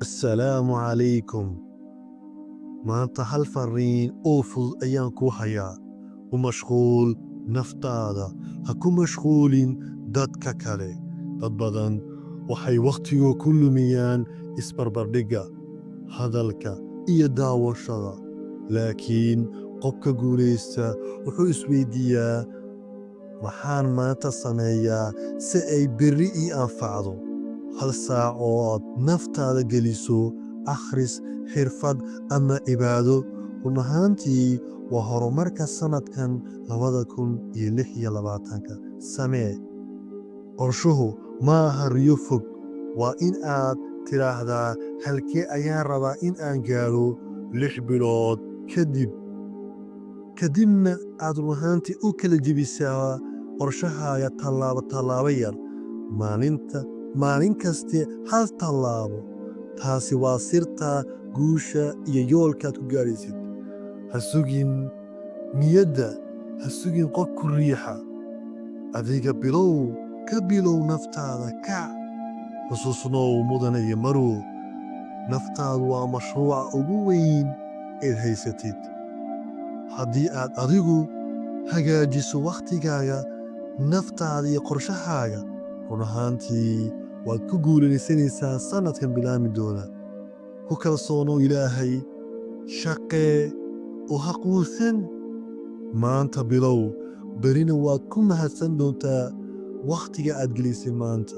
السلام عليكم. maanta hal fariin oo fudud ayaan kuu hayaa. Ku mashquul naftaada, ha ku mashquulin dadka kale. Dad badan waxay wakhtigooda ku lumiyaan isbarbardhigga, hadalka iyo daawashada. Laakiin qofka guulaysta wuxuu isweydiiyaa, maxaan maanta sameeyaa si ay berri ii anfacdo? Hal saac oo aad naftaada geliso akhris, xirfad ama cibaado, run ahaantii waa horumarka sannadkan 2026. Samee. Qorshuhu ma aha riyo fog, waa in aad tidhaahdaa halkee ayaan rabaa in aan gaadho 6 bilood kadib. Kadibna aad run ahaantii u kala jebisaa qorshahaaga tallaabo yar, maalin kaste hal tallaabo. Taasi waa sirta guusha iyo yoolkaad ku gaadhaysid. Ha sugin niyadda, ha sugin qof ku riixa. Adiga ka bilow naftaada, kac. Xusuusnow mudane iyo marow, naftaadu waa mashruuca ugu weyn eed haysatid. Haddii aad adigu hagaajiso wakhtigaaga, naftaada iyo qorshahaaga, run ahaantii waad ku guulaysanaysaa sannadkan bilaami doona. Ku kalsoonow Ilaahay, shaqee oo ha quusan. Maanta bilow, berrina waad ku mahadsan doontaa wakhtiga aad gelisay maanta.